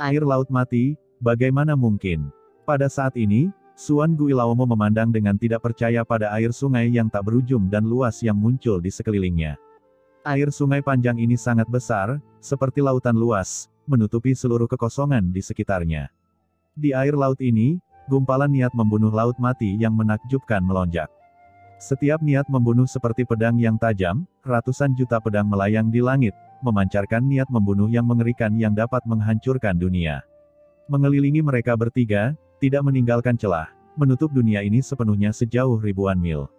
Air laut mati, bagaimana mungkin? Pada saat ini, Suan Guilaomo memandang dengan tidak percaya pada air sungai yang tak berujung dan luas yang muncul di sekelilingnya. Air sungai panjang ini sangat besar, seperti lautan luas, menutupi seluruh kekosongan di sekitarnya. Di air laut ini, gumpalan niat membunuh laut mati yang menakjubkan melonjak. Setiap niat membunuh seperti pedang yang tajam, ratusan juta pedang melayang di langit, memancarkan niat membunuh yang mengerikan yang dapat menghancurkan dunia. Mengelilingi mereka bertiga, tidak meninggalkan celah, menutup dunia ini sepenuhnya sejauh ribuan mil.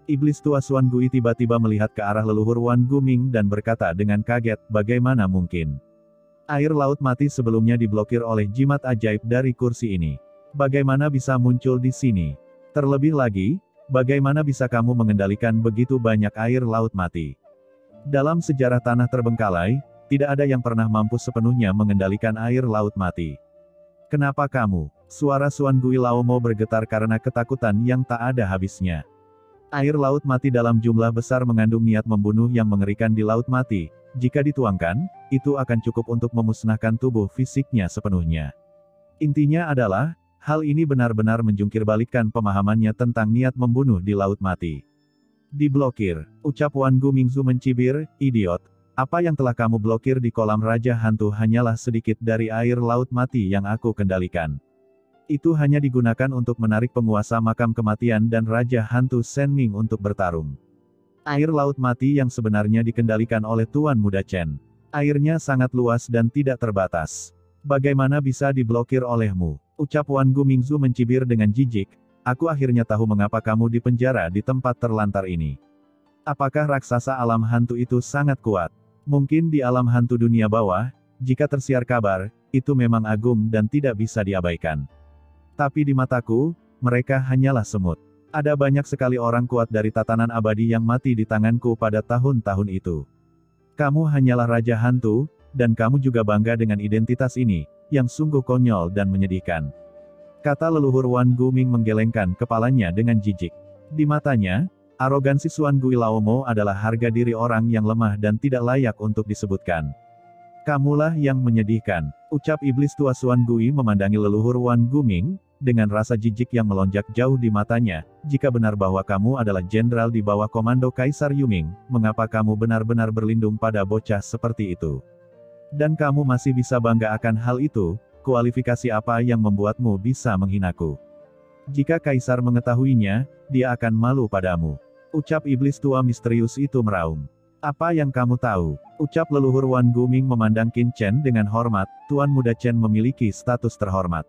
Iblis tua Suan Gui tiba-tiba melihat ke arah leluhur Wan Guming dan berkata dengan kaget, bagaimana mungkin? Air laut mati sebelumnya diblokir oleh jimat ajaib dari kursi ini. Bagaimana bisa muncul di sini? Terlebih lagi, bagaimana bisa kamu mengendalikan begitu banyak air laut mati? Dalam sejarah tanah terbengkalai, tidak ada yang pernah mampu sepenuhnya mengendalikan air laut mati. Kenapa kamu? Suara Suan Guilaomo bergetar karena ketakutan yang tak ada habisnya. Air laut mati dalam jumlah besar mengandung niat membunuh yang mengerikan di laut mati. Jika dituangkan, itu akan cukup untuk memusnahkan tubuh fisiknya sepenuhnya. Intinya adalah, hal ini benar-benar menjungkirbalikkan pemahamannya tentang niat membunuh di laut mati. Diblokir, ucap Wan Gumingzu mencibir, idiot. Apa yang telah kamu blokir di kolam Raja Hantu hanyalah sedikit dari air laut mati yang aku kendalikan. Itu hanya digunakan untuk menarik penguasa makam kematian dan Raja Hantu Senming untuk bertarung. Air laut mati yang sebenarnya dikendalikan oleh Tuan Muda Chen. Airnya sangat luas dan tidak terbatas. Bagaimana bisa diblokir olehmu? Ucap Wan Gumingzu mencibir dengan jijik. Aku akhirnya tahu mengapa kamu dipenjara di tempat terlantar ini. Apakah raksasa alam hantu itu sangat kuat? Mungkin di alam hantu dunia bawah, jika tersiar kabar, itu memang agung dan tidak bisa diabaikan. Tapi di mataku, mereka hanyalah semut. Ada banyak sekali orang kuat dari tatanan abadi yang mati di tanganku pada tahun-tahun itu. Kamu hanyalah Raja Hantu, dan kamu juga bangga dengan identitas ini, yang sungguh konyol dan menyedihkan. Kata leluhur Wan Guming menggelengkan kepalanya dengan jijik. Di matanya, arogansi Suan Guilaomo adalah harga diri orang yang lemah dan tidak layak untuk disebutkan. Kamulah yang menyedihkan, ucap iblis tua Suan Gui memandangi leluhur Wan Guming, dengan rasa jijik yang melonjak jauh di matanya. Jika benar bahwa kamu adalah jenderal di bawah komando Kaisar Yuming, mengapa kamu benar-benar berlindung pada bocah seperti itu? Dan kamu masih bisa bangga akan hal itu? Kualifikasi apa yang membuatmu bisa menghinaku? Jika Kaisar mengetahuinya, dia akan malu padamu. Ucap iblis tua misterius itu meraung. Apa yang kamu tahu? Ucap leluhur Wan Guming memandang Qin Chen dengan hormat. Tuan Muda Chen memiliki status terhormat.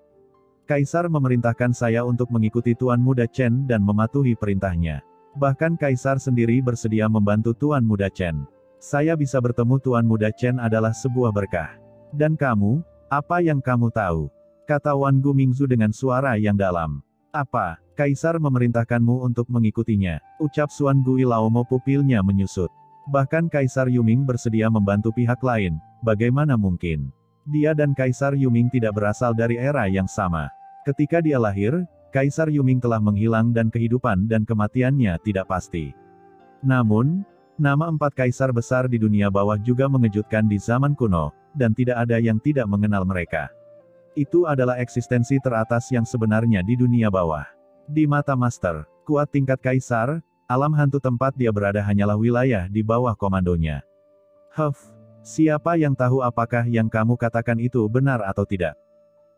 Kaisar memerintahkan saya untuk mengikuti Tuan Muda Chen dan mematuhi perintahnya. Bahkan Kaisar sendiri bersedia membantu Tuan Muda Chen. Saya bisa bertemu Tuan Muda Chen adalah sebuah berkah. Dan kamu? Apa yang kamu tahu? Kata Wan Gumingzu dengan suara yang dalam. Apa? Kaisar memerintahkanmu untuk mengikutinya. Ucap Suan Guilaomo pupilnya menyusut. Bahkan Kaisar Yuming bersedia membantu pihak lain. Bagaimana mungkin? Dia dan Kaisar Yuming tidak berasal dari era yang sama. Ketika dia lahir, Kaisar Yuming telah menghilang dan kehidupan dan kematiannya tidak pasti. Namun, nama 4 kaisar besar di dunia bawah juga mengejutkan di zaman kuno, dan tidak ada yang tidak mengenal mereka. Itu adalah eksistensi teratas yang sebenarnya di dunia bawah. Di mata Master, kuat tingkat Kaisar, alam hantu tempat dia berada hanyalah wilayah di bawah komandonya. Siapa yang tahu apakah yang kamu katakan itu benar atau tidak?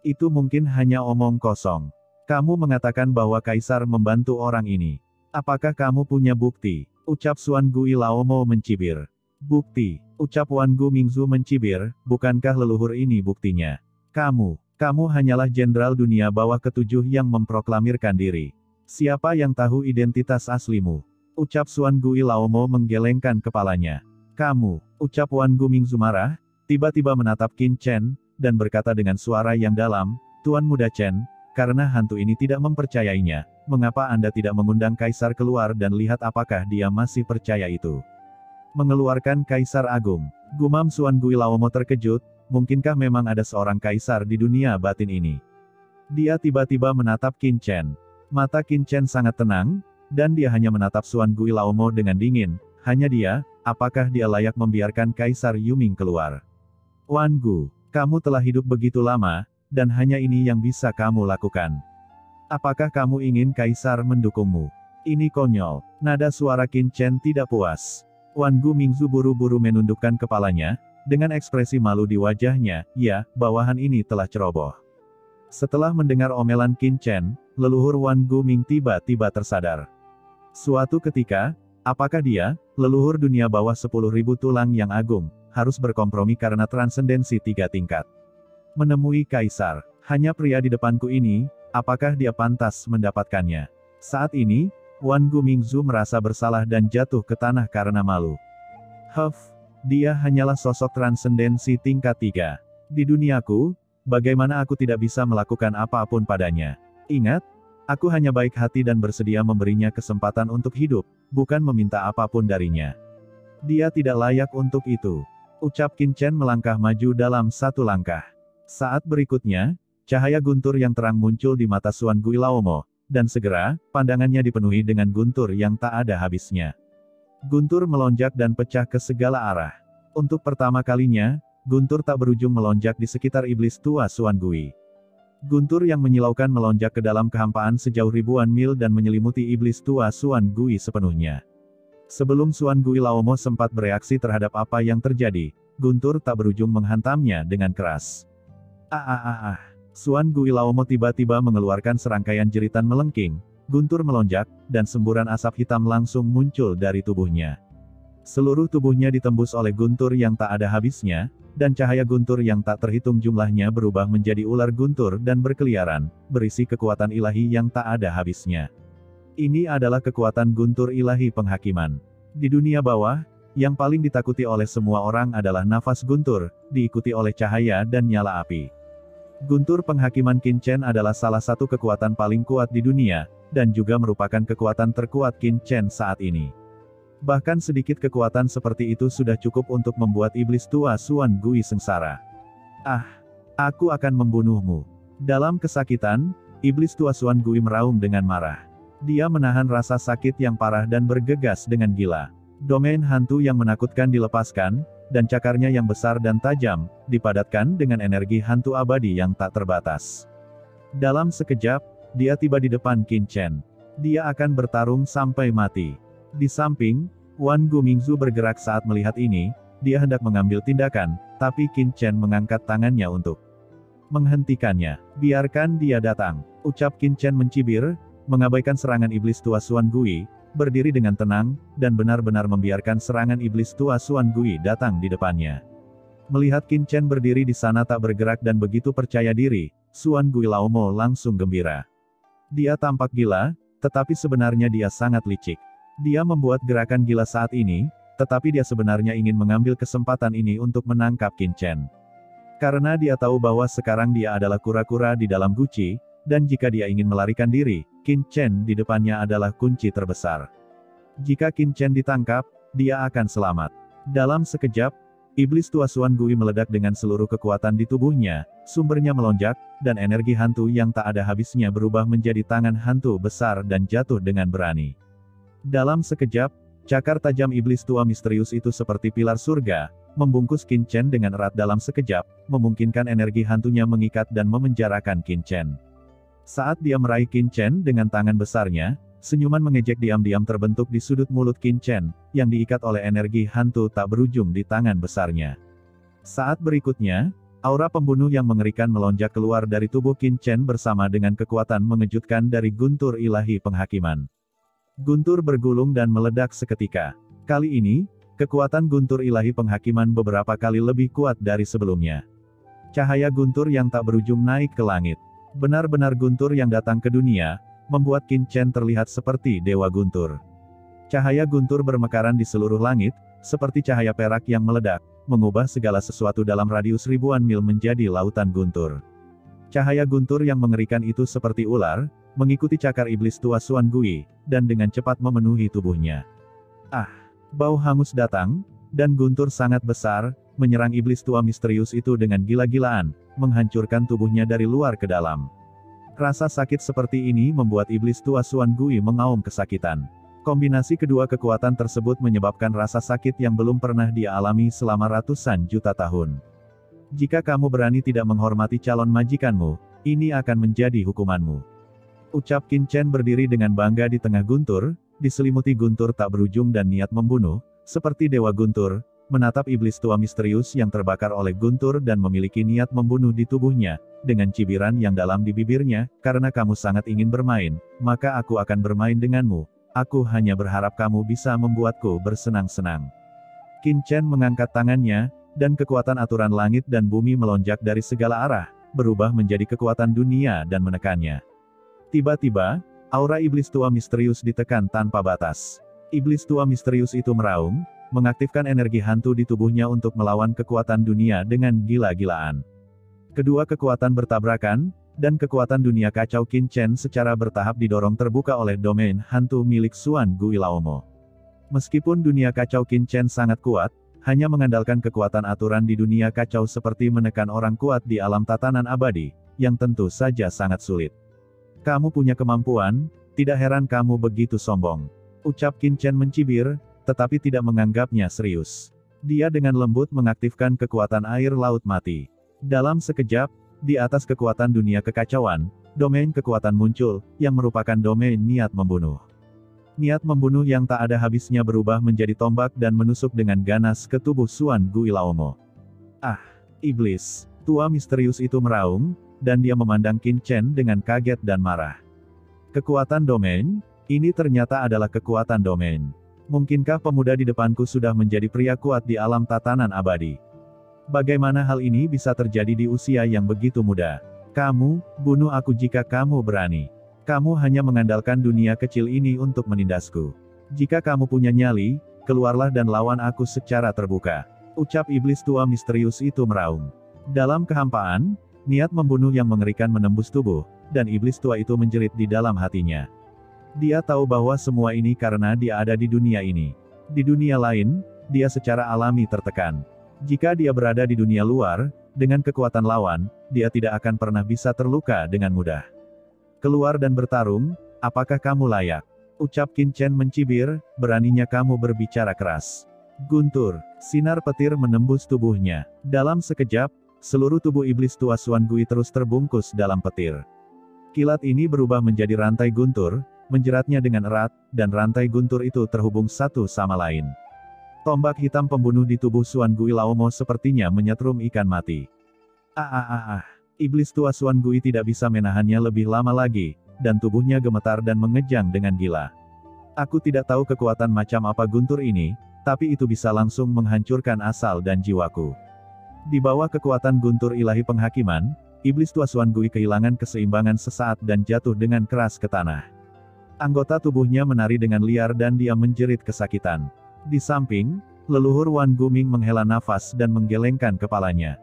Itu mungkin hanya omong kosong. Kamu mengatakan bahwa Kaisar membantu orang ini. Apakah kamu punya bukti? Ucap Suan Guilaomo mencibir. Bukti, ucap Wan Gumingzu mencibir, bukankah leluhur ini buktinya? Kamu hanyalah jenderal dunia bawah ke-7 yang memproklamirkan diri. Siapa yang tahu identitas aslimu? Ucap Suan Guilaomo menggelengkan kepalanya. Kamu, ucap Wan Gumingzu marah, tiba-tiba menatap Qin Chen, dan berkata dengan suara yang dalam, Tuan Muda Chen, karena hantu ini tidak mempercayainya, mengapa Anda tidak mengundang Kaisar keluar dan lihat apakah dia masih percaya itu? Mengeluarkan Kaisar Agung. Gumam Suan Guilaomo terkejut, mungkinkah memang ada seorang Kaisar di dunia batin ini? Dia tiba-tiba menatap Qin Chen. Mata Qin Chen sangat tenang, dan dia hanya menatap Suan Guilaomo dengan dingin. Hanya dia, apakah dia layak membiarkan Kaisar Yuming keluar? Wan Gu, Kamu telah hidup begitu lama, dan hanya ini yang bisa kamu lakukan. Apakah kamu ingin kaisar mendukungmu? Ini konyol. Nada suara Qin Chen tidak puas. Wan Gu Mingzu buru-buru menundukkan kepalanya, dengan ekspresi malu di wajahnya. Ya, bawahan ini telah ceroboh. Setelah mendengar omelan Qin Chen, leluhur Wan Gu Ming tiba-tiba tersadar. Suatu ketika, apakah dia, leluhur dunia bawah 10.000 tulang yang agung, harus berkompromi karena transendensi 3 tingkat? Menemui kaisar, hanya pria di depanku ini, apakah dia pantas mendapatkannya? Saat ini, Wan Gu Mingzu merasa bersalah dan jatuh ke tanah karena malu. Dia hanyalah sosok transendensi tingkat 3. Di duniaku, bagaimana aku tidak bisa melakukan apapun padanya? Ingat, aku hanya baik hati dan bersedia memberinya kesempatan untuk hidup, bukan meminta apapun darinya. Dia tidak layak untuk itu. Ucap Qin Chen melangkah maju dalam 1 langkah. Saat berikutnya, cahaya guntur yang terang muncul di mata Xuan Guilaomo, dan segera, pandangannya dipenuhi dengan guntur yang tak ada habisnya. Guntur melonjak dan pecah ke segala arah. Untuk pertama kalinya, guntur tak berujung melonjak di sekitar iblis tua Xuan Gui. Guntur yang menyilaukan melonjak ke dalam kehampaan sejauh ribuan mil dan menyelimuti iblis tua Xuan Gui sepenuhnya. Sebelum Xuan Guilaomo sempat bereaksi terhadap apa yang terjadi, guntur tak berujung menghantamnya dengan keras. Xuan Guilaomo tiba-tiba mengeluarkan serangkaian jeritan melengking, guntur melonjak, dan semburan asap hitam langsung muncul dari tubuhnya. Seluruh tubuhnya ditembus oleh guntur yang tak ada habisnya, dan cahaya guntur yang tak terhitung jumlahnya berubah menjadi ular guntur dan berkeliaran, berisi kekuatan ilahi yang tak ada habisnya. Ini adalah kekuatan guntur ilahi penghakiman. Di dunia bawah, yang paling ditakuti oleh semua orang adalah nafas guntur, diikuti oleh cahaya dan nyala api. Guntur penghakiman Qin Chen adalah salah satu kekuatan paling kuat di dunia, dan juga merupakan kekuatan terkuat Qin Chen saat ini. Bahkan sedikit kekuatan seperti itu sudah cukup untuk membuat iblis tua Xuan Gui sengsara. Aku akan membunuhmu. Dalam kesakitan, iblis tua Xuan Gui meraung dengan marah. Dia menahan rasa sakit yang parah dan bergegas dengan gila. Domain hantu yang menakutkan dilepaskan, dan cakarnya yang besar dan tajam, dipadatkan dengan energi hantu abadi yang tak terbatas. Dalam sekejap, dia tiba di depan Qin Chen. Dia akan bertarung sampai mati. Di samping, Wan Gu Mingzu bergerak saat melihat ini, dia hendak mengambil tindakan, tapi Qin Chen mengangkat tangannya untuk menghentikannya. Biarkan dia datang, ucap Qin Chen mencibir, mengabaikan serangan iblis tua Xuan Gui, berdiri dengan tenang, dan benar-benar membiarkan serangan iblis tua Xuan Gui datang di depannya. Melihat Qin Chen berdiri di sana tak bergerak dan begitu percaya diri, Xuan Guilaomo langsung gembira. Dia tampak gila, tetapi sebenarnya dia sangat licik. Dia membuat gerakan gila saat ini, tetapi dia sebenarnya ingin mengambil kesempatan ini untuk menangkap Qin Chen. Karena dia tahu bahwa sekarang dia adalah kura-kura di dalam guci, dan jika dia ingin melarikan diri, Qin Chen di depannya adalah kunci terbesar. Jika Qin Chen ditangkap, dia akan selamat. Dalam sekejap, iblis tua Xuan Gui meledak dengan seluruh kekuatan di tubuhnya, sumbernya melonjak, dan energi hantu yang tak ada habisnya berubah menjadi tangan hantu besar dan jatuh dengan berani. Dalam sekejap, cakar tajam iblis tua misterius itu seperti pilar surga, membungkus Qin Chen dengan erat dalam sekejap, memungkinkan energi hantunya mengikat dan memenjarakan Qin Chen. Saat dia meraih Qin Chen dengan tangan besarnya, senyuman mengejek diam-diam terbentuk di sudut mulut Qin Chen, yang diikat oleh energi hantu tak berujung di tangan besarnya. Saat berikutnya, aura pembunuh yang mengerikan melonjak keluar dari tubuh Qin Chen bersama dengan kekuatan mengejutkan dari guntur ilahi penghakiman. Guntur bergulung dan meledak seketika. Kali ini, kekuatan guntur ilahi penghakiman beberapa kali lebih kuat dari sebelumnya. Cahaya guntur yang tak berujung naik ke langit. Benar-benar guntur yang datang ke dunia, membuat Qin Chen terlihat seperti dewa guntur. Cahaya guntur bermekaran di seluruh langit, seperti cahaya perak yang meledak, mengubah segala sesuatu dalam radius ribuan mil menjadi lautan guntur. Cahaya guntur yang mengerikan itu seperti ular, mengikuti cakar iblis tua Xuan Gui, dan dengan cepat memenuhi tubuhnya. Bau hangus datang, dan guntur sangat besar, menyerang iblis tua misterius itu dengan gila-gilaan, menghancurkan tubuhnya dari luar ke dalam. Rasa sakit seperti ini membuat iblis tua Xuan Gui mengaum kesakitan. Kombinasi kedua kekuatan tersebut menyebabkan rasa sakit yang belum pernah dia alami selama ratusan juta tahun. Jika kamu berani tidak menghormati calon majikanmu, ini akan menjadi hukumanmu. Ucap Qin Chen berdiri dengan bangga di tengah guntur, diselimuti guntur tak berujung dan niat membunuh, seperti Dewa Guntur, menatap iblis tua misterius yang terbakar oleh guntur dan memiliki niat membunuh di tubuhnya, dengan cibiran yang dalam di bibirnya, karena kamu sangat ingin bermain, maka aku akan bermain denganmu, aku hanya berharap kamu bisa membuatku bersenang-senang. Qin Chen mengangkat tangannya, dan kekuatan aturan langit dan bumi melonjak dari segala arah, berubah menjadi kekuatan dunia dan menekannya. Tiba-tiba, aura iblis tua misterius ditekan tanpa batas. Iblis tua misterius itu meraung, mengaktifkan energi hantu di tubuhnya untuk melawan kekuatan dunia dengan gila-gilaan. Kedua kekuatan bertabrakan, dan kekuatan dunia kacau Qin Chen secara bertahap didorong terbuka oleh domain hantu milik Xuan Guilaumo. Meskipun dunia kacau Qin Chen sangat kuat, hanya mengandalkan kekuatan aturan di dunia kacau seperti menekan orang kuat di alam tatanan abadi, yang tentu saja sangat sulit. Kamu punya kemampuan, tidak heran kamu begitu sombong. Ucap Qin Chen mencibir, tetapi tidak menganggapnya serius. Dia dengan lembut mengaktifkan kekuatan air laut mati. Dalam sekejap, di atas kekuatan dunia kekacauan, domain kekuatan muncul, yang merupakan domain niat membunuh. Niat membunuh yang tak ada habisnya berubah menjadi tombak dan menusuk dengan ganas ke tubuh Xuan Guilaumo. Ah, iblis tua misterius itu meraung, dan dia memandang Qin Chen dengan kaget dan marah. Kekuatan domain, ini ternyata adalah kekuatan domain. Mungkinkah pemuda di depanku sudah menjadi pria kuat di alam tatanan abadi? Bagaimana hal ini bisa terjadi di usia yang begitu muda? Kamu, bunuh aku jika kamu berani. Kamu hanya mengandalkan dunia kecil ini untuk menindasku. Jika kamu punya nyali, keluarlah dan lawan aku secara terbuka. Ucap iblis tua misterius itu meraung. Dalam kehampaan, niat membunuh yang mengerikan menembus tubuh, dan iblis tua itu menjerit di dalam hatinya. Dia tahu bahwa semua ini karena dia ada di dunia ini. Di dunia lain, dia secara alami tertekan. Jika dia berada di dunia luar, dengan kekuatan lawan, dia tidak akan pernah bisa terluka dengan mudah. Keluar dan bertarung, apakah kamu layak? Ucap Qin Chen mencibir, beraninya kamu berbicara keras. Guntur, sinar petir menembus tubuhnya. Dalam sekejap, seluruh tubuh iblis tua Xuan Gui terus terbungkus dalam petir. Kilat ini berubah menjadi rantai guntur, menjeratnya dengan erat, dan rantai guntur itu terhubung satu sama lain. Tombak hitam pembunuh di tubuh Xuan Guilaumo sepertinya menyetrum ikan mati. Iblis tua Xuan Gui tidak bisa menahannya lebih lama lagi, dan tubuhnya gemetar dan mengejang dengan gila. Aku tidak tahu kekuatan macam apa guntur ini, tapi itu bisa langsung menghancurkan asal dan jiwaku. Di bawah kekuatan guntur ilahi penghakiman, iblis tua Xuan Gui kehilangan keseimbangan sesaat dan jatuh dengan keras ke tanah. Anggota tubuhnya menari dengan liar dan dia menjerit kesakitan. Di samping, leluhur Wan Guming menghela nafas dan menggelengkan kepalanya.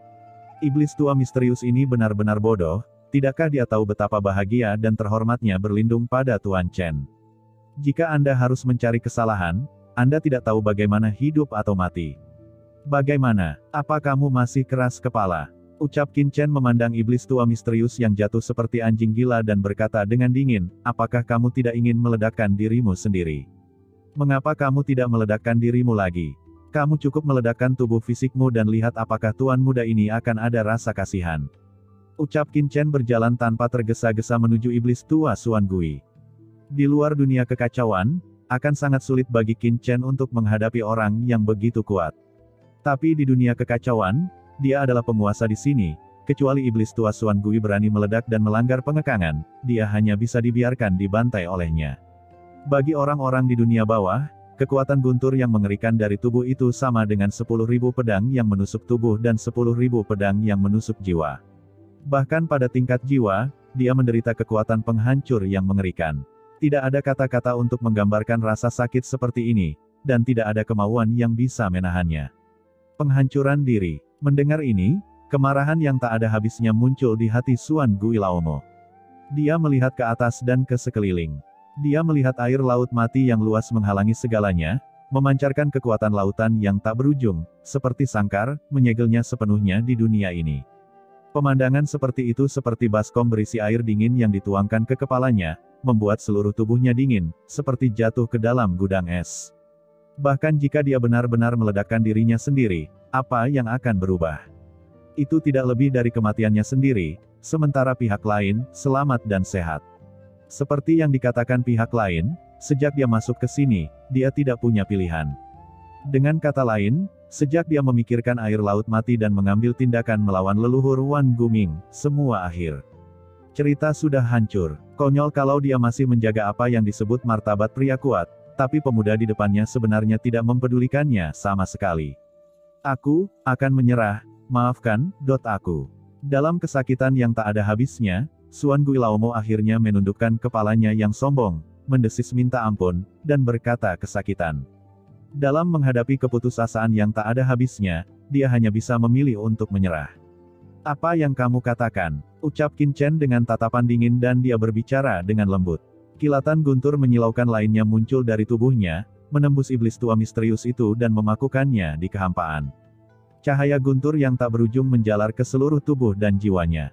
Iblis tua misterius ini benar-benar bodoh, tidakkah dia tahu betapa bahagia dan terhormatnya berlindung pada Tuan Chen? Jika Anda harus mencari kesalahan, Anda tidak tahu bagaimana hidup atau mati. Bagaimana? Apa kamu masih keras kepala? Ucap Qin Chen memandang iblis tua misterius yang jatuh seperti anjing gila dan berkata dengan dingin, apakah kamu tidak ingin meledakkan dirimu sendiri? Mengapa kamu tidak meledakkan dirimu lagi? Kamu cukup meledakkan tubuh fisikmu dan lihat apakah tuan muda ini akan ada rasa kasihan. Ucap Qin Chen berjalan tanpa tergesa-gesa menuju iblis tua Xuan Gui. Di luar dunia kekacauan, akan sangat sulit bagi Qin Chen untuk menghadapi orang yang begitu kuat. Tapi di dunia kekacauan, dia adalah penguasa di sini, kecuali iblis tua Xuan Gui berani meledak dan melanggar pengekangan, dia hanya bisa dibiarkan dibantai olehnya. Bagi orang-orang di dunia bawah, kekuatan guntur yang mengerikan dari tubuh itu sama dengan 10.000 pedang yang menusuk tubuh dan 10.000 pedang yang menusuk jiwa. Bahkan pada tingkat jiwa, dia menderita kekuatan penghancur yang mengerikan. Tidak ada kata-kata untuk menggambarkan rasa sakit seperti ini, dan tidak ada kemauan yang bisa menahannya. Penghancuran diri. Mendengar ini, kemarahan yang tak ada habisnya muncul di hati Xuan Guilaumo. Dia melihat ke atas dan ke sekeliling. Dia melihat air laut mati yang luas menghalangi segalanya, memancarkan kekuatan lautan yang tak berujung, seperti sangkar, menyegelnya sepenuhnya di dunia ini. Pemandangan seperti itu seperti baskom berisi air dingin yang dituangkan ke kepalanya, membuat seluruh tubuhnya dingin, seperti jatuh ke dalam gudang es. Bahkan jika dia benar-benar meledakkan dirinya sendiri, apa yang akan berubah? Itu tidak lebih dari kematiannya sendiri, sementara pihak lain, selamat dan sehat. Seperti yang dikatakan pihak lain, sejak dia masuk ke sini, dia tidak punya pilihan. Dengan kata lain, sejak dia memikirkan air laut mati dan mengambil tindakan melawan leluhur Wan Guming, semua akhir. Cerita sudah hancur. Konyol kalau dia masih menjaga apa yang disebut martabat pria kuat, tapi pemuda di depannya sebenarnya tidak mempedulikannya sama sekali. Aku akan menyerah, maafkan, aku. Dalam kesakitan yang tak ada habisnya, Suan Guilaumo akhirnya menundukkan kepalanya yang sombong, mendesis minta ampun, dan berkata kesakitan. Dalam menghadapi keputusasaan yang tak ada habisnya, dia hanya bisa memilih untuk menyerah. Apa yang kamu katakan? Ucap Qin Chen dengan tatapan dingin dan dia berbicara dengan lembut. Kilatan guntur menyilaukan lainnya muncul dari tubuhnya, menembus iblis tua misterius itu dan memakukannya di kehampaan. Cahaya guntur yang tak berujung menjalar ke seluruh tubuh dan jiwanya.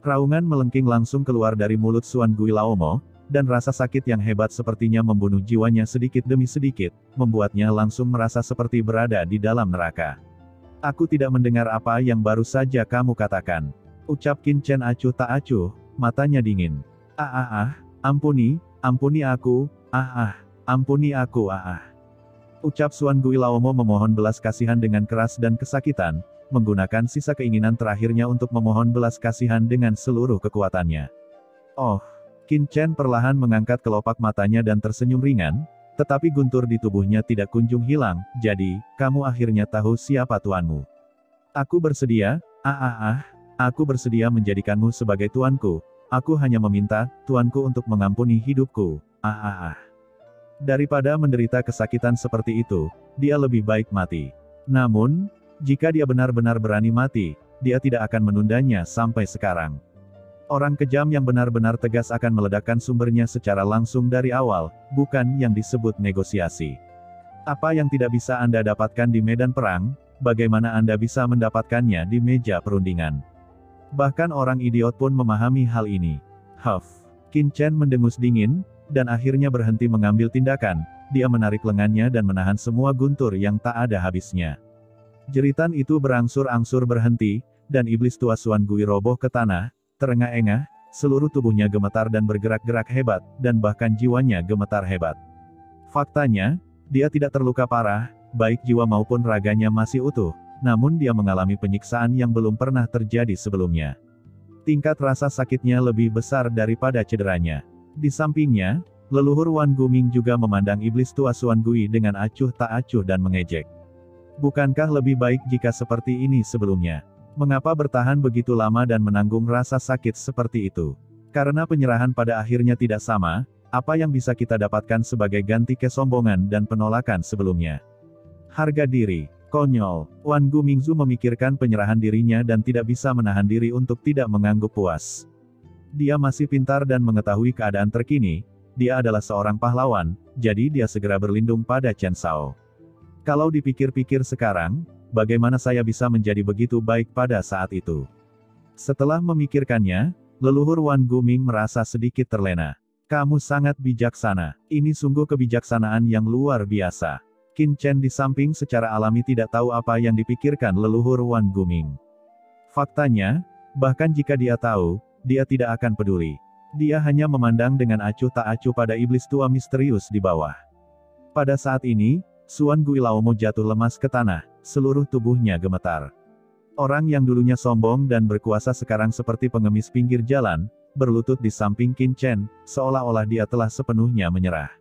Raungan melengking langsung keluar dari mulut Suan Guilaumo, dan rasa sakit yang hebat sepertinya membunuh jiwanya sedikit demi sedikit, membuatnya langsung merasa seperti berada di dalam neraka. Aku tidak mendengar apa yang baru saja kamu katakan. Ucap Qin Chen acuh tak acuh, matanya dingin. Ampuni aku, ampuni aku, Ucap Suan Guilaumo memohon belas kasihan dengan keras dan kesakitan, menggunakan sisa keinginan terakhirnya untuk memohon belas kasihan dengan seluruh kekuatannya. Oh, Qin Chen perlahan mengangkat kelopak matanya dan tersenyum ringan, tetapi guntur di tubuhnya tidak kunjung hilang, jadi, kamu akhirnya tahu siapa tuanmu. Aku bersedia, aku bersedia menjadikanmu sebagai tuanku, aku hanya meminta, tuanku untuk mengampuni hidupku, Daripada menderita kesakitan seperti itu, dia lebih baik mati. Namun, jika dia benar-benar berani mati, dia tidak akan menundanya sampai sekarang. Orang kejam yang benar-benar tegas akan meledakkan sumbernya secara langsung dari awal, bukan yang disebut negosiasi. Apa yang tidak bisa Anda dapatkan di medan perang, bagaimana Anda bisa mendapatkannya di meja perundingan? Bahkan orang idiot pun memahami hal ini. Qin Chen mendengus dingin, dan akhirnya berhenti mengambil tindakan, dia menarik lengannya dan menahan semua guntur yang tak ada habisnya. Jeritan itu berangsur-angsur berhenti, dan iblis tua Suan Gui roboh ke tanah, terengah-engah, seluruh tubuhnya gemetar dan bergerak-gerak hebat, dan bahkan jiwanya gemetar hebat. Faktanya, dia tidak terluka parah, baik jiwa maupun raganya masih utuh, namun dia mengalami penyiksaan yang belum pernah terjadi sebelumnya. Tingkat rasa sakitnya lebih besar daripada cederanya. Di sampingnya, leluhur Wan Guming juga memandang iblis tua Suan Gui dengan acuh tak acuh dan mengejek. Bukankah lebih baik jika seperti ini sebelumnya? Mengapa bertahan begitu lama dan menanggung rasa sakit seperti itu? Karena penyerahan pada akhirnya tidak sama, apa yang bisa kita dapatkan sebagai ganti kesombongan dan penolakan sebelumnya? Harga diri, konyol. Wan Gumingzu memikirkan penyerahan dirinya dan tidak bisa menahan diri untuk tidak mengangguk puas. Dia masih pintar dan mengetahui keadaan terkini, dia adalah seorang pahlawan, jadi dia segera berlindung pada Chen Shao. Kalau dipikir-pikir sekarang, bagaimana saya bisa menjadi begitu baik pada saat itu? Setelah memikirkannya, leluhur Wan Guming merasa sedikit terlena. Kamu sangat bijaksana, ini sungguh kebijaksanaan yang luar biasa. Qin Chen di samping secara alami tidak tahu apa yang dipikirkan leluhur Wan Guming. Faktanya, bahkan jika dia tahu, dia tidak akan peduli. Dia hanya memandang dengan acuh tak acuh pada iblis tua misterius di bawah. Pada saat ini, Suan Guilaumo jatuh lemas ke tanah, seluruh tubuhnya gemetar. Orang yang dulunya sombong dan berkuasa sekarang seperti pengemis pinggir jalan, berlutut di samping Qin Chen, seolah-olah dia telah sepenuhnya menyerah.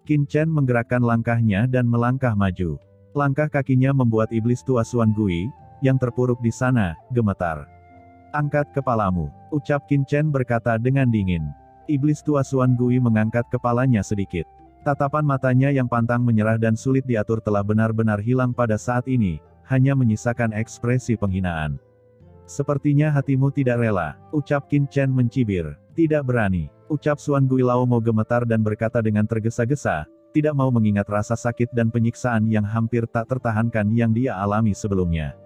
Qin Chen menggerakkan langkahnya dan melangkah maju. Langkah kakinya membuat iblis tua Suan Gui, yang terpuruk di sana, gemetar. Angkat kepalamu, ucap Qin Chen berkata dengan dingin. Iblis tua Suan Gui mengangkat kepalanya sedikit. Tatapan matanya yang pantang menyerah dan sulit diatur telah benar-benar hilang pada saat ini, hanya menyisakan ekspresi penghinaan. Sepertinya hatimu tidak rela, ucap Qin Chen mencibir. Tidak berani, ucap Suan Guilaumo gemetar dan berkata dengan tergesa-gesa, tidak mau mengingat rasa sakit dan penyiksaan yang hampir tak tertahankan yang dia alami sebelumnya.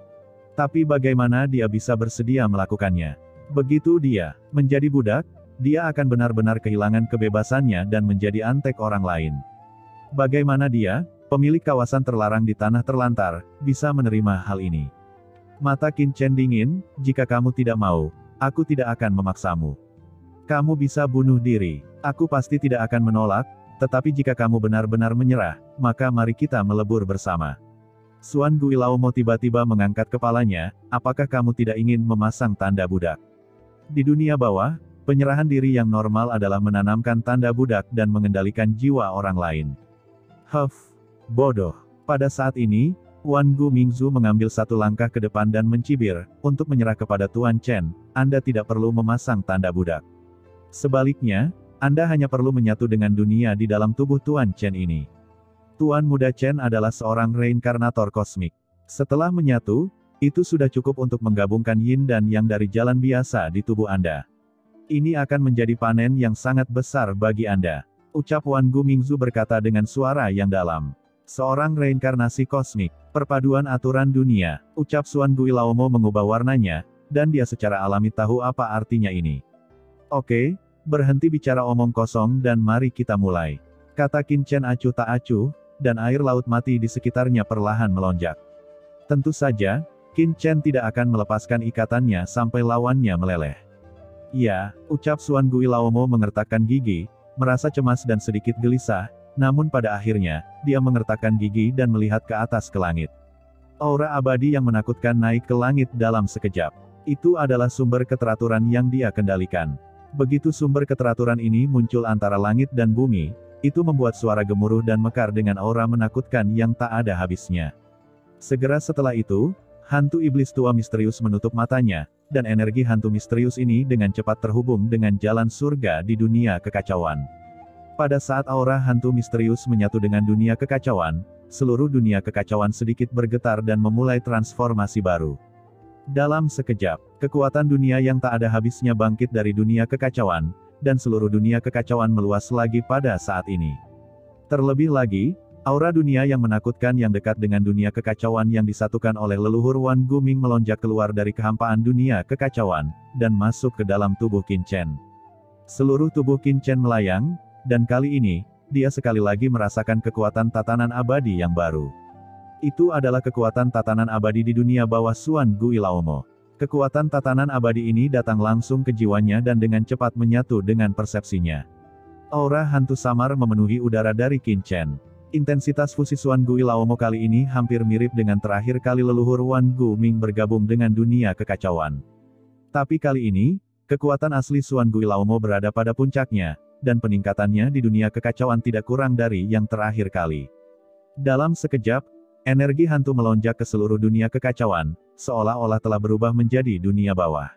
Tapi bagaimana dia bisa bersedia melakukannya? Begitu dia menjadi budak, dia akan benar-benar kehilangan kebebasannya dan menjadi antek orang lain. Bagaimana dia, pemilik kawasan terlarang di tanah terlantar, bisa menerima hal ini? Mata Qin Chen dingin, jika kamu tidak mau, aku tidak akan memaksamu. Kamu bisa bunuh diri. Aku pasti tidak akan menolak, tetapi jika kamu benar-benar menyerah, maka mari kita melebur bersama. Suan Guilaumo tiba-tiba mengangkat kepalanya, apakah kamu tidak ingin memasang tanda budak? Di dunia bawah, penyerahan diri yang normal adalah menanamkan tanda budak dan mengendalikan jiwa orang lain. Bodoh. Pada saat ini, Wan Gu Mingzu mengambil satu langkah ke depan dan mencibir, untuk menyerah kepada Tuan Chen, Anda tidak perlu memasang tanda budak. Sebaliknya, Anda hanya perlu menyatu dengan dunia di dalam tubuh Tuan Chen ini. Tuan Muda Chen adalah seorang reinkarnator kosmik. Setelah menyatu, itu sudah cukup untuk menggabungkan yin dan yang dari jalan biasa di tubuh Anda. Ini akan menjadi panen yang sangat besar bagi Anda. Ucap Wan Gu Mingzu berkata dengan suara yang dalam. Seorang reinkarnasi kosmik, perpaduan aturan dunia, ucap Suan Guilaumo mengubah warnanya, dan dia secara alami tahu apa artinya ini. Oke, berhenti bicara omong kosong dan mari kita mulai. Kata Qin Chen acuh tak acuh, dan air laut mati di sekitarnya perlahan melonjak. Tentu saja, Qin Chen tidak akan melepaskan ikatannya sampai lawannya meleleh. Ya, ucap Suan Guilaumo mengertakkan gigi, merasa cemas dan sedikit gelisah, namun pada akhirnya, dia mengertakkan gigi dan melihat ke atas ke langit. Aura abadi yang menakutkan naik ke langit dalam sekejap. Itu adalah sumber keteraturan yang dia kendalikan. Begitu sumber keteraturan ini muncul antara langit dan bumi, itu membuat suara gemuruh dan mekar dengan aura menakutkan yang tak ada habisnya. Segera setelah itu, hantu iblis tua misterius menutup matanya, dan energi hantu misterius ini dengan cepat terhubung dengan jalan surga di dunia kekacauan. Pada saat aura hantu misterius menyatu dengan dunia kekacauan, seluruh dunia kekacauan sedikit bergetar dan memulai transformasi baru. Dalam sekejap, kekuatan dunia yang tak ada habisnya bangkit dari dunia kekacauan, dan seluruh dunia kekacauan meluas lagi pada saat ini. Terlebih lagi, aura dunia yang menakutkan yang dekat dengan dunia kekacauan yang disatukan oleh leluhur Wan Guming melonjak keluar dari kehampaan dunia kekacauan, dan masuk ke dalam tubuh Qin Chen. Seluruh tubuh Qin Chen melayang, dan kali ini, dia sekali lagi merasakan kekuatan tatanan abadi yang baru. Itu adalah kekuatan tatanan abadi di dunia bawah Suan Guilaumo. Kekuatan tatanan abadi ini datang langsung ke jiwanya dan dengan cepat menyatu dengan persepsinya. Aura hantu samar memenuhi udara dari Qin Chen. Intensitas fusi Suan Guilaumo kali ini hampir mirip dengan terakhir kali leluhur Wan Guming bergabung dengan dunia kekacauan. Tapi kali ini, kekuatan asli Suan Guilaumo berada pada puncaknya, dan peningkatannya di dunia kekacauan tidak kurang dari yang terakhir kali. Dalam sekejap, energi hantu melonjak ke seluruh dunia kekacauan, seolah-olah telah berubah menjadi dunia bawah.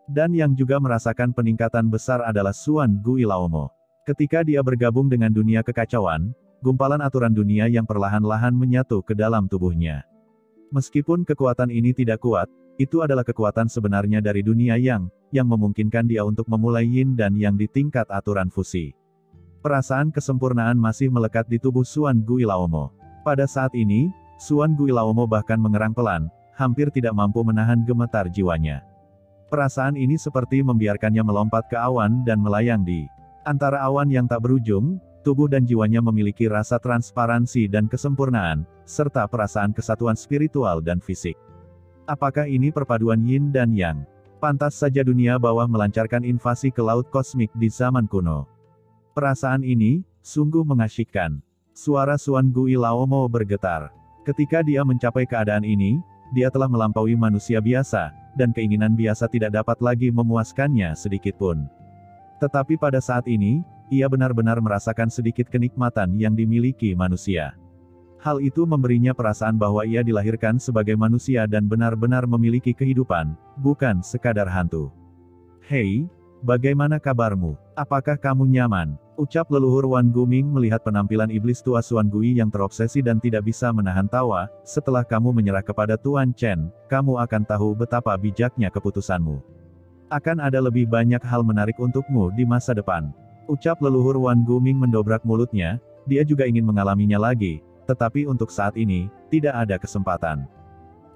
Dan yang juga merasakan peningkatan besar adalah Suan Guilaumo. Ketika dia bergabung dengan dunia kekacauan, gumpalan aturan dunia yang perlahan-lahan menyatu ke dalam tubuhnya. Meskipun kekuatan ini tidak kuat, itu adalah kekuatan sebenarnya dari dunia yang memungkinkan dia untuk memulai yin dan yang di tingkat aturan fusi. Perasaan kesempurnaan masih melekat di tubuh Suan Guilaumo. Pada saat ini, Suan Guilaumo bahkan mengerang pelan, hampir tidak mampu menahan gemetar jiwanya. Perasaan ini seperti membiarkannya melompat ke awan dan melayang di antara awan yang tak berujung. Tubuh dan jiwanya memiliki rasa transparansi dan kesempurnaan, serta perasaan kesatuan spiritual dan fisik. Apakah ini perpaduan yin dan yang? Pantas saja dunia bawah melancarkan invasi ke laut kosmik di zaman kuno. Perasaan ini, sungguh mengasyikkan. Suara Suan Guilaumo bergetar. Ketika dia mencapai keadaan ini, dia telah melampaui manusia biasa, dan keinginan biasa tidak dapat lagi memuaskannya sedikitpun. Tetapi pada saat ini, ia benar-benar merasakan sedikit kenikmatan yang dimiliki manusia. Hal itu memberinya perasaan bahwa ia dilahirkan sebagai manusia dan benar-benar memiliki kehidupan, bukan sekadar hantu. Hei, bagaimana kabarmu? Apakah kamu nyaman? Ucap leluhur Wan Guming melihat penampilan iblis tua Suan Gui yang terobsesi dan tidak bisa menahan tawa. Setelah kamu menyerah kepada Tuan Chen, kamu akan tahu betapa bijaknya keputusanmu. Akan ada lebih banyak hal menarik untukmu di masa depan. Ucap leluhur Wan Guming mendobrak mulutnya, dia juga ingin mengalaminya lagi, tetapi untuk saat ini, tidak ada kesempatan.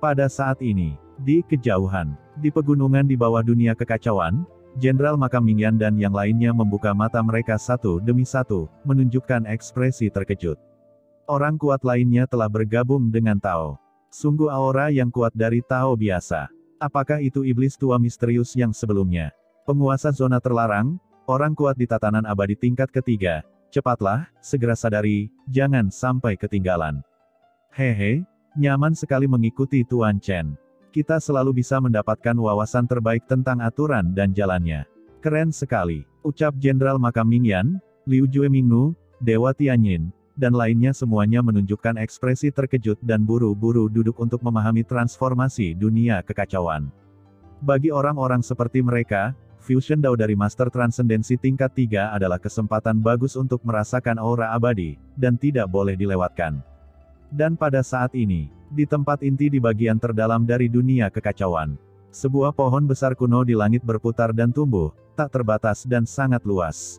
Pada saat ini, di kejauhan, di pegunungan di bawah dunia kekacauan, Jenderal Makam Mingyan dan yang lainnya membuka mata mereka satu demi satu, menunjukkan ekspresi terkejut. Orang kuat lainnya telah bergabung dengan Tao. Sungguh aura yang kuat dari Tao biasa. Apakah itu iblis tua misterius yang sebelumnya? Penguasa zona terlarang, orang kuat di tatanan abadi tingkat ketiga. Cepatlah, segera sadari, jangan sampai ketinggalan. Hehe, nyaman sekali mengikuti Tuan Chen. Kita selalu bisa mendapatkan wawasan terbaik tentang aturan dan jalannya. Keren sekali, ucap Jenderal Makam Mingyan, Liu Jue Mingnu, Dewa Tianyin, dan lainnya semuanya menunjukkan ekspresi terkejut dan buru-buru duduk untuk memahami transformasi dunia kekacauan. Bagi orang-orang seperti mereka, Fusion Dao dari Master Transendensi tingkat 3 adalah kesempatan bagus untuk merasakan aura abadi, dan tidak boleh dilewatkan. Dan pada saat ini, di tempat inti di bagian terdalam dari dunia kekacauan, sebuah pohon besar kuno di langit berputar dan tumbuh, tak terbatas dan sangat luas.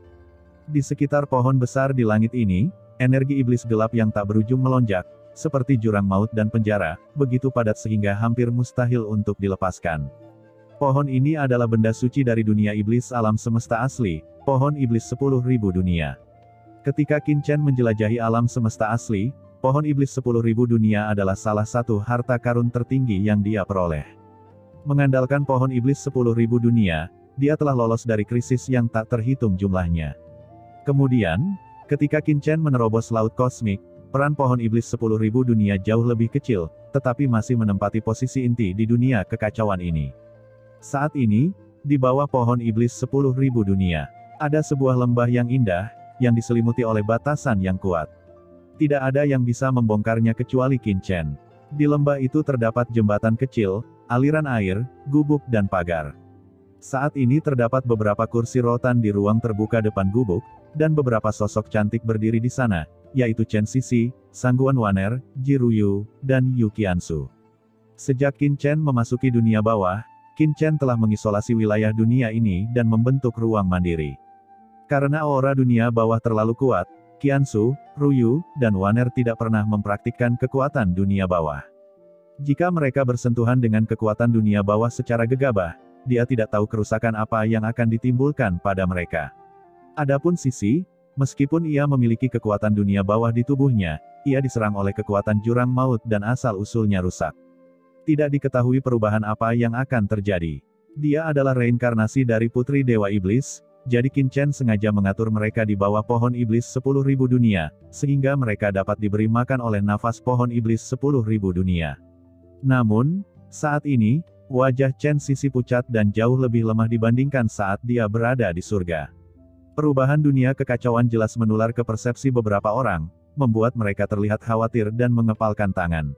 Di sekitar pohon besar di langit ini, energi iblis gelap yang tak berujung melonjak, seperti jurang maut dan penjara, begitu padat sehingga hampir mustahil untuk dilepaskan. Pohon ini adalah benda suci dari dunia iblis alam semesta asli, pohon iblis 10.000 dunia. Ketika Qin Chen menjelajahi alam semesta asli, pohon iblis 10.000 dunia adalah salah satu harta karun tertinggi yang dia peroleh. Mengandalkan pohon iblis 10.000 dunia, dia telah lolos dari krisis yang tak terhitung jumlahnya. Kemudian, ketika Qin Chen menerobos laut kosmik, peran pohon iblis 10.000 dunia jauh lebih kecil, tetapi masih menempati posisi inti di dunia kekacauan ini. Saat ini, di bawah pohon iblis 10.000 dunia, ada sebuah lembah yang indah, yang diselimuti oleh batasan yang kuat. Tidak ada yang bisa membongkarnya kecuali Qin Chen. Di lembah itu terdapat jembatan kecil, aliran air, gubuk dan pagar. Saat ini terdapat beberapa kursi rotan di ruang terbuka depan gubuk, dan beberapa sosok cantik berdiri di sana, yaitu Chen Sisi, Sangguan Waner, Ji Ruyu, dan Yu Qiansu. Sejak Qin Chen memasuki dunia bawah, Qin Chen telah mengisolasi wilayah dunia ini dan membentuk ruang mandiri. Karena aura dunia bawah terlalu kuat, Qiansu, Ruyu, dan Waner tidak pernah mempraktikkan kekuatan dunia bawah. Jika mereka bersentuhan dengan kekuatan dunia bawah secara gegabah, dia tidak tahu kerusakan apa yang akan ditimbulkan pada mereka. Adapun Sisi, meskipun ia memiliki kekuatan dunia bawah di tubuhnya, ia diserang oleh kekuatan jurang maut dan asal-usulnya rusak. Tidak diketahui perubahan apa yang akan terjadi. Dia adalah reinkarnasi dari Putri Dewa Iblis, jadi Qin Chen sengaja mengatur mereka di bawah pohon iblis 10.000 dunia, sehingga mereka dapat diberi makan oleh nafas pohon iblis 10.000 dunia. Namun, saat ini, wajah Chen Sisi pucat dan jauh lebih lemah dibandingkan saat dia berada di surga. Perubahan dunia kekacauan jelas menular ke persepsi beberapa orang, membuat mereka terlihat khawatir dan mengepalkan tangan.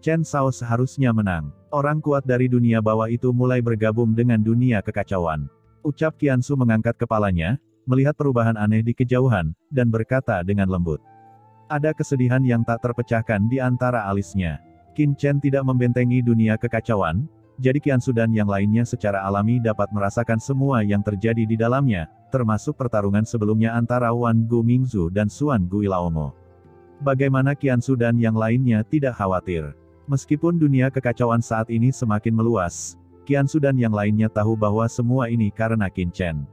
Chen Shao seharusnya menang. Orang kuat dari dunia bawah itu mulai bergabung dengan dunia kekacauan. Ucap Qiansu mengangkat kepalanya, melihat perubahan aneh di kejauhan, dan berkata dengan lembut. Ada kesedihan yang tak terpecahkan di antara alisnya. Qin Chen tidak membentengi dunia kekacauan, jadi Qiansu dan yang lainnya secara alami dapat merasakan semua yang terjadi di dalamnya, termasuk pertarungan sebelumnya antara Wan Gu Mingzu dan Suan Gu Ilaomo. Bagaimana Qiansu dan yang lainnya tidak khawatir. Meskipun dunia kekacauan saat ini semakin meluas, Qiansu dan yang lainnya tahu bahwa semua ini karena Qin Chen.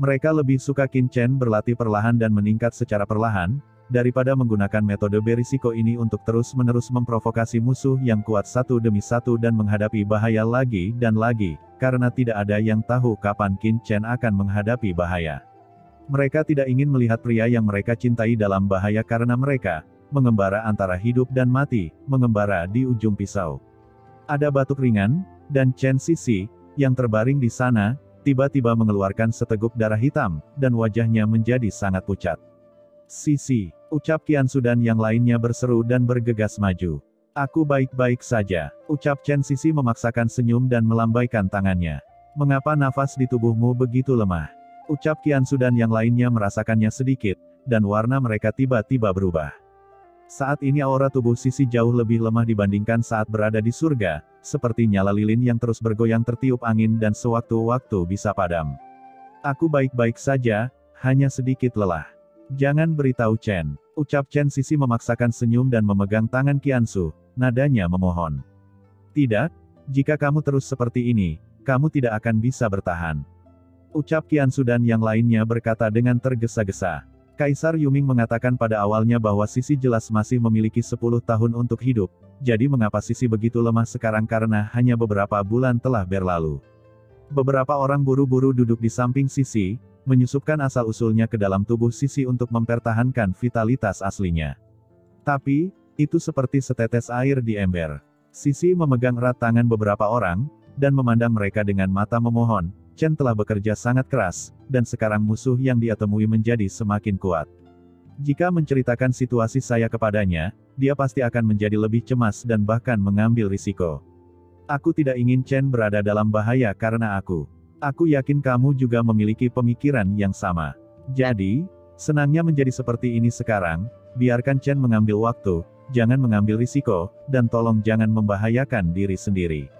Mereka lebih suka Qin Chen berlatih perlahan dan meningkat secara perlahan, daripada menggunakan metode berisiko ini untuk terus-menerus memprovokasi musuh yang kuat satu demi satu dan menghadapi bahaya lagi dan lagi, karena tidak ada yang tahu kapan Qin Chen akan menghadapi bahaya. Mereka tidak ingin melihat pria yang mereka cintai dalam bahaya karena mereka mengembara antara hidup dan mati, mengembara di ujung pisau. Ada batuk ringan, dan Chen Sisi, yang terbaring di sana, tiba-tiba mengeluarkan seteguk darah hitam, dan wajahnya menjadi sangat pucat. Sisi, ucap Qiansu dan yang lainnya berseru dan bergegas maju. Aku baik-baik saja, ucap Chen Sisi memaksakan senyum dan melambaikan tangannya. Mengapa nafas di tubuhmu begitu lemah? Ucap Qiansu dan yang lainnya merasakannya sedikit, dan warna mereka tiba-tiba berubah. Saat ini aura tubuh Sisi jauh lebih lemah dibandingkan saat berada di surga, seperti nyala lilin yang terus bergoyang tertiup angin dan sewaktu-waktu bisa padam. Aku baik-baik saja, hanya sedikit lelah. Jangan beritahu Chen, ucap Chen Sisi memaksakan senyum dan memegang tangan Qiansu, nadanya memohon. Tidak, jika kamu terus seperti ini, kamu tidak akan bisa bertahan. Ucap Qiansu dan yang lainnya berkata dengan tergesa-gesa. Kaisar Yuming mengatakan pada awalnya bahwa Sisi jelas masih memiliki 10 tahun untuk hidup, jadi mengapa Sisi begitu lemah sekarang karena hanya beberapa bulan telah berlalu. Beberapa orang buru-buru duduk di samping Sisi, menyusupkan asal-usulnya ke dalam tubuh Sisi untuk mempertahankan vitalitas aslinya. Tapi, itu seperti setetes air di ember. Sisi memegang erat tangan beberapa orang, dan memandang mereka dengan mata memohon. Chen telah bekerja sangat keras, dan sekarang musuh yang dia temui menjadi semakin kuat. Jika menceritakan situasi saya kepadanya, dia pasti akan menjadi lebih cemas dan bahkan mengambil risiko. Aku tidak ingin Chen berada dalam bahaya karena aku. Aku yakin kamu juga memiliki pemikiran yang sama. Jadi, senangnya menjadi seperti ini sekarang, biarkan Chen mengambil waktu, jangan mengambil risiko, dan tolong jangan membahayakan diri sendiri.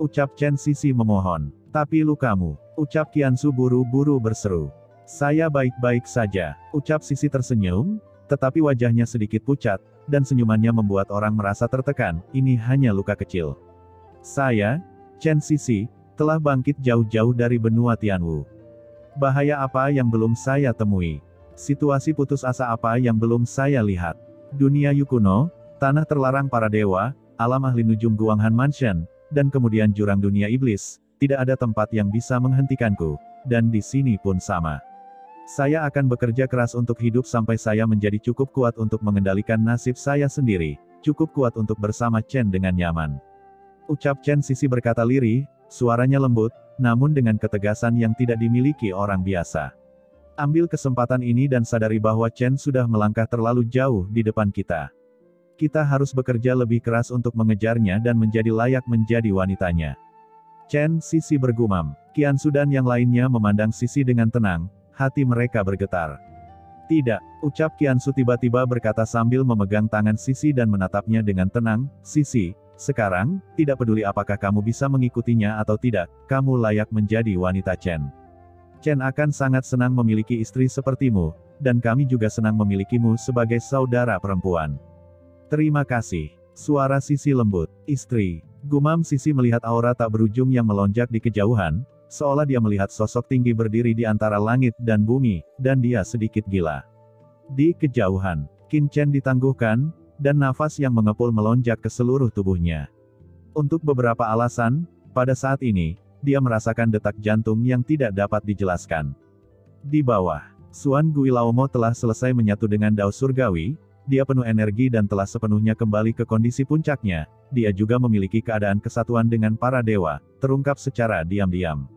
Ucap Chen. Sisi memohon. Tapi lukamu, ucap Qianzu buru-buru berseru. Saya baik-baik saja, ucap Sisi tersenyum, tetapi wajahnya sedikit pucat, dan senyumannya membuat orang merasa tertekan. Ini hanya luka kecil. Saya, Chen Sisi, telah bangkit jauh-jauh dari benua Tianwu. Bahaya apa yang belum saya temui? Situasi putus asa apa yang belum saya lihat? Dunia Yu kuno, tanah terlarang para dewa, alam ahli nujum Guanghan Mansion, dan kemudian jurang dunia iblis. Tidak ada tempat yang bisa menghentikanku, dan di sini pun sama. Saya akan bekerja keras untuk hidup sampai saya menjadi cukup kuat untuk mengendalikan nasib saya sendiri, cukup kuat untuk bersama Chen dengan nyaman. Ucap Chen. Sisi berkata lirih, suaranya lembut, namun dengan ketegasan yang tidak dimiliki orang biasa. Ambil kesempatan ini dan sadari bahwa Chen sudah melangkah terlalu jauh di depan kita. Kita harus bekerja lebih keras untuk mengejarnya dan menjadi layak menjadi wanitanya. Chen. Sisi bergumam. Qianzu dan yang lainnya memandang Sisi dengan tenang, hati mereka bergetar. Tidak, ucap Qianzu tiba-tiba berkata sambil memegang tangan Sisi dan menatapnya dengan tenang. Sisi, sekarang, tidak peduli apakah kamu bisa mengikutinya atau tidak, kamu layak menjadi wanita Chen. Chen akan sangat senang memiliki istri sepertimu, dan kami juga senang memilikimu sebagai saudara perempuan. Terima kasih. Suara Sisi lembut. Istri. Gumam Sisi melihat aura tak berujung yang melonjak di kejauhan, seolah dia melihat sosok tinggi berdiri di antara langit dan bumi, dan dia sedikit gila. Di kejauhan, Qin Chen ditangguhkan, dan nafas yang mengepul melonjak ke seluruh tubuhnya. Untuk beberapa alasan, pada saat ini, dia merasakan detak jantung yang tidak dapat dijelaskan. Di bawah, Xuan Guilaumo telah selesai menyatu dengan Dao Surgawi, dia penuh energi dan telah sepenuhnya kembali ke kondisi puncaknya. Dia juga memiliki keadaan kesatuan dengan para dewa, terungkap secara diam-diam.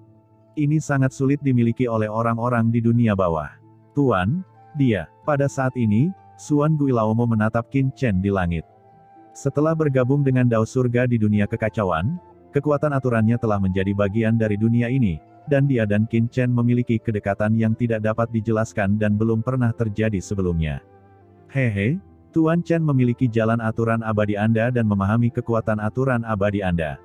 Ini sangat sulit dimiliki oleh orang-orang di dunia bawah. Tuan, dia, pada saat ini, Xuan Guilaumo menatap Qin Chen di langit. Setelah bergabung dengan Dao Surga di dunia kekacauan, kekuatan aturannya telah menjadi bagian dari dunia ini, dan dia dan Qin Chen memiliki kedekatan yang tidak dapat dijelaskan dan belum pernah terjadi sebelumnya. Hehe, Tuan Chen memiliki jalan aturan abadi Anda dan memahami kekuatan aturan abadi Anda.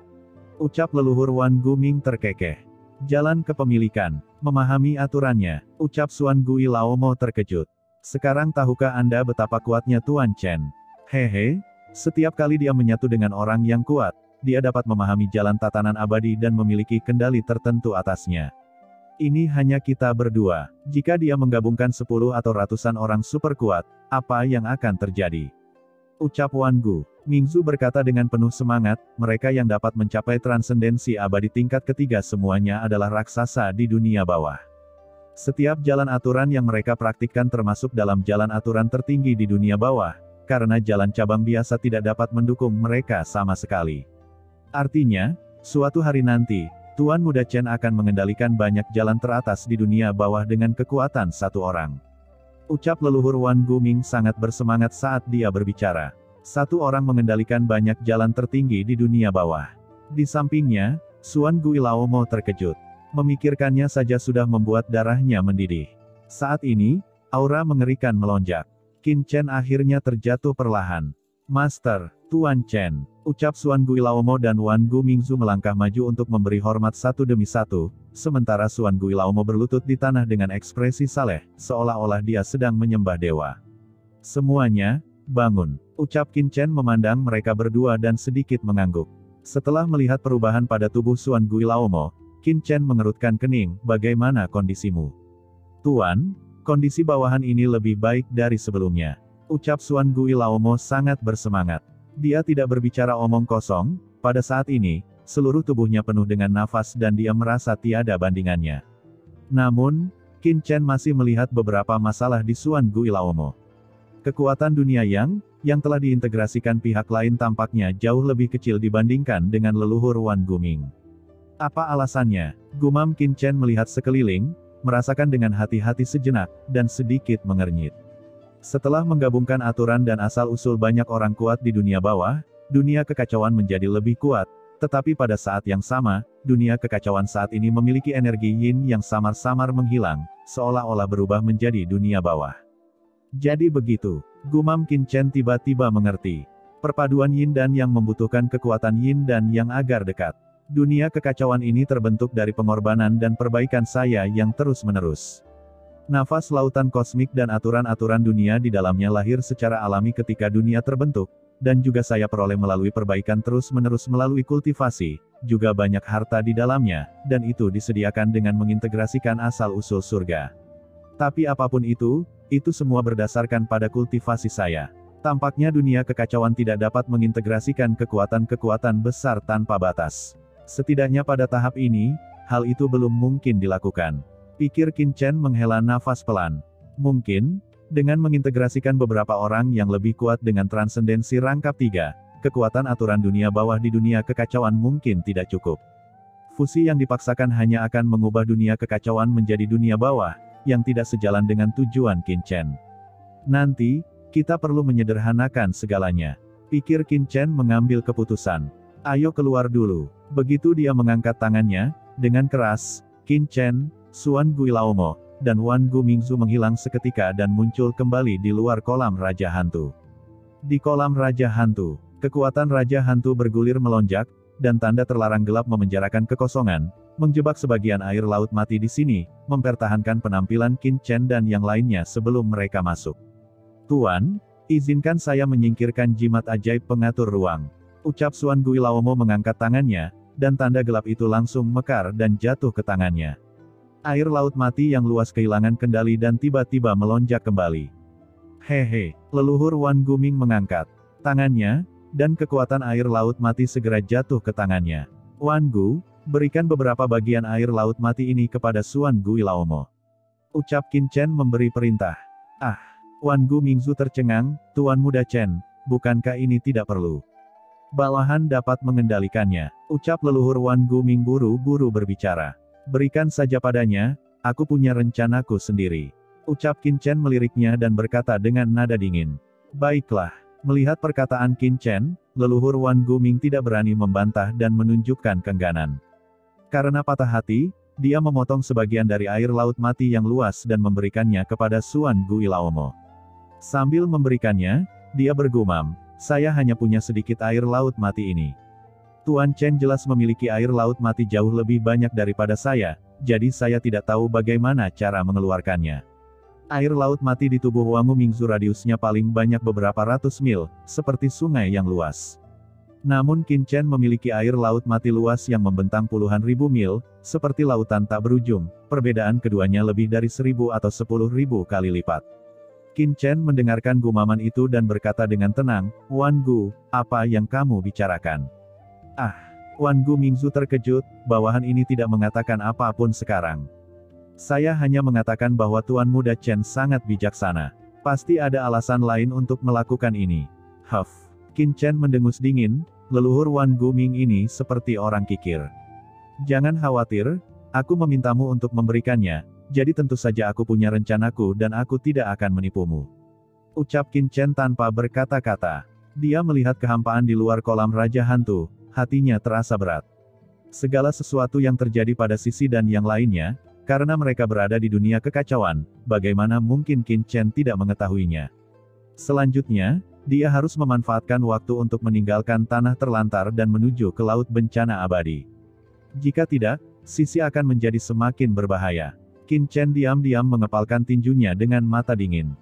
Ucap leluhur Wan Guming terkekeh. Jalan kepemilikan, memahami aturannya, ucap Xuan Guilaumo terkejut. Sekarang tahukah Anda betapa kuatnya Tuan Chen? Hehe, setiap kali dia menyatu dengan orang yang kuat, dia dapat memahami jalan tatanan abadi dan memiliki kendali tertentu atasnya. Ini hanya kita berdua. Jika dia menggabungkan 10 atau ratusan orang super kuat, apa yang akan terjadi? Ucap Wan Gu. Mingzu berkata dengan penuh semangat, mereka yang dapat mencapai transendensi abadi tingkat ketiga semuanya adalah raksasa di dunia bawah. Setiap jalan aturan yang mereka praktikkan termasuk dalam jalan aturan tertinggi di dunia bawah, karena jalan cabang biasa tidak dapat mendukung mereka sama sekali. Artinya, suatu hari nanti, Tuan Muda Chen akan mengendalikan banyak jalan teratas di dunia bawah dengan kekuatan satu orang. Ucap leluhur Wan Guming sangat bersemangat saat dia berbicara. Satu orang mengendalikan banyak jalan tertinggi di dunia bawah. Di sampingnya, Xuan Guilaumo terkejut. Memikirkannya saja sudah membuat darahnya mendidih. Saat ini, aura mengerikan melonjak. Qin Chen akhirnya terjatuh perlahan. Master, Tuan Chen, ucap Xuan Guilaumo dan Wan Gumingzu melangkah maju untuk memberi hormat satu demi satu, sementara Xuan Guilaumo berlutut di tanah dengan ekspresi saleh, seolah-olah dia sedang menyembah dewa. Semuanya, bangun, ucap Qin Chen memandang mereka berdua dan sedikit mengangguk. Setelah melihat perubahan pada tubuh Xuan Guilaumo, Qin Chen mengerutkan kening, bagaimana kondisimu? Tuan, kondisi bawahan ini lebih baik dari sebelumnya. Ucap Xuan Guilaumo sangat bersemangat. Dia tidak berbicara omong kosong, pada saat ini, seluruh tubuhnya penuh dengan nafas dan dia merasa tiada bandingannya. Namun, Qin Chen masih melihat beberapa masalah di Xuan Gu Ilaomo. Kekuatan dunia yang telah diintegrasikan pihak lain tampaknya jauh lebih kecil dibandingkan dengan leluhur Wan Guming. Apa alasannya? Gumam Qin Chen melihat sekeliling, merasakan dengan hati-hati sejenak, dan sedikit mengernyit. Setelah menggabungkan aturan dan asal-usul banyak orang kuat di dunia bawah, dunia kekacauan menjadi lebih kuat, tetapi pada saat yang sama, dunia kekacauan saat ini memiliki energi yin yang samar-samar menghilang, seolah-olah berubah menjadi dunia bawah. Jadi begitu, gumam Qin Chen tiba-tiba mengerti. Perpaduan yin dan yang membutuhkan kekuatan yin dan yang agar dekat. Dunia kekacauan ini terbentuk dari pengorbanan dan perbaikan saya yang terus-menerus. Nafas lautan kosmik dan aturan-aturan dunia di dalamnya lahir secara alami ketika dunia terbentuk, dan juga saya peroleh melalui perbaikan terus-menerus melalui kultivasi, juga banyak harta di dalamnya, dan itu disediakan dengan mengintegrasikan asal-usul surga. Tapi apapun itu semua berdasarkan pada kultivasi saya. Tampaknya dunia kekacauan tidak dapat mengintegrasikan kekuatan-kekuatan besar tanpa batas. Setidaknya pada tahap ini, hal itu belum mungkin dilakukan. Pikir Qin Chen menghela nafas pelan. Mungkin, dengan mengintegrasikan beberapa orang yang lebih kuat dengan transendensi rangkap 3, kekuatan aturan dunia bawah di dunia kekacauan mungkin tidak cukup. Fusi yang dipaksakan hanya akan mengubah dunia kekacauan menjadi dunia bawah, yang tidak sejalan dengan tujuan Qin Chen. Nanti, kita perlu menyederhanakan segalanya. Pikir Qin Chen mengambil keputusan. Ayo keluar dulu. Begitu dia mengangkat tangannya, dengan keras, Qin Chen, Xuan Gu Ilaomo, dan Wan Gu Mingzu menghilang seketika dan muncul kembali di luar kolam Raja Hantu. Di kolam Raja Hantu, kekuatan Raja Hantu bergulir melonjak, dan tanda terlarang gelap memenjarakan kekosongan, menjebak sebagian air laut mati di sini, mempertahankan penampilan Qin Chen dan yang lainnya sebelum mereka masuk. Tuan, izinkan saya menyingkirkan jimat ajaib pengatur ruang. Ucap Xuan Gu Ilaomo mengangkat tangannya, dan tanda gelap itu langsung mekar dan jatuh ke tangannya. Air laut mati yang luas kehilangan kendali dan tiba-tiba melonjak kembali. Hehe, leluhur Wan Guming mengangkat tangannya, dan kekuatan air laut mati segera jatuh ke tangannya. Wan Gu, berikan beberapa bagian air laut mati ini kepada Xuan Gu Ilaomo. Ucap Qin Chen memberi perintah. Ah, Wan Gu Mingzu tercengang, Tuan Muda Chen, bukankah ini tidak perlu? Bawahan dapat mengendalikannya. Ucap leluhur Wan Gu Ming buru-buru berbicara. Berikan saja padanya, aku punya rencanaku sendiri. Ucap Qin Chen meliriknya dan berkata dengan nada dingin. Baiklah. Melihat perkataan Qin Chen, leluhur Wan Gu Ming tidak berani membantah dan menunjukkan keengganan. Karena patah hati, dia memotong sebagian dari air laut mati yang luas dan memberikannya kepada Xuan Gu Ilaomo. Sambil memberikannya, dia bergumam, saya hanya punya sedikit air laut mati ini. Tuan Chen jelas memiliki air laut mati jauh lebih banyak daripada saya, jadi saya tidak tahu bagaimana cara mengeluarkannya. Air laut mati di tubuh Wangu Mingzu radiusnya paling banyak beberapa ratus mil, seperti sungai yang luas. Namun Qin Chen memiliki air laut mati luas yang membentang puluhan ribu mil, seperti lautan tak berujung, perbedaan keduanya lebih dari 1000 atau 10.000 kali lipat. Qin Chen mendengarkan gumaman itu dan berkata dengan tenang, Wan Gu, apa yang kamu bicarakan? Ah, Wan Gu Mingzu terkejut, bawahan ini tidak mengatakan apapun sekarang. Saya hanya mengatakan bahwa Tuan Muda Chen sangat bijaksana. Pasti ada alasan lain untuk melakukan ini. Huff. Qin Chen mendengus dingin, leluhur Wan Gu Ming ini seperti orang kikir. Jangan khawatir, aku memintamu untuk memberikannya, jadi tentu saja aku punya rencanaku dan aku tidak akan menipumu. Ucap Qin Chen tanpa berkata-kata. Dia melihat kehampaan di luar kolam Raja Hantu, hatinya terasa berat. Segala sesuatu yang terjadi pada Sisi dan yang lainnya, karena mereka berada di dunia kekacauan, bagaimana mungkin Qin Chen tidak mengetahuinya? Selanjutnya, dia harus memanfaatkan waktu untuk meninggalkan tanah terlantar dan menuju ke laut bencana abadi. Jika tidak, Sisi akan menjadi semakin berbahaya. Qin Chen diam-diam mengepalkan tinjunya dengan mata dingin.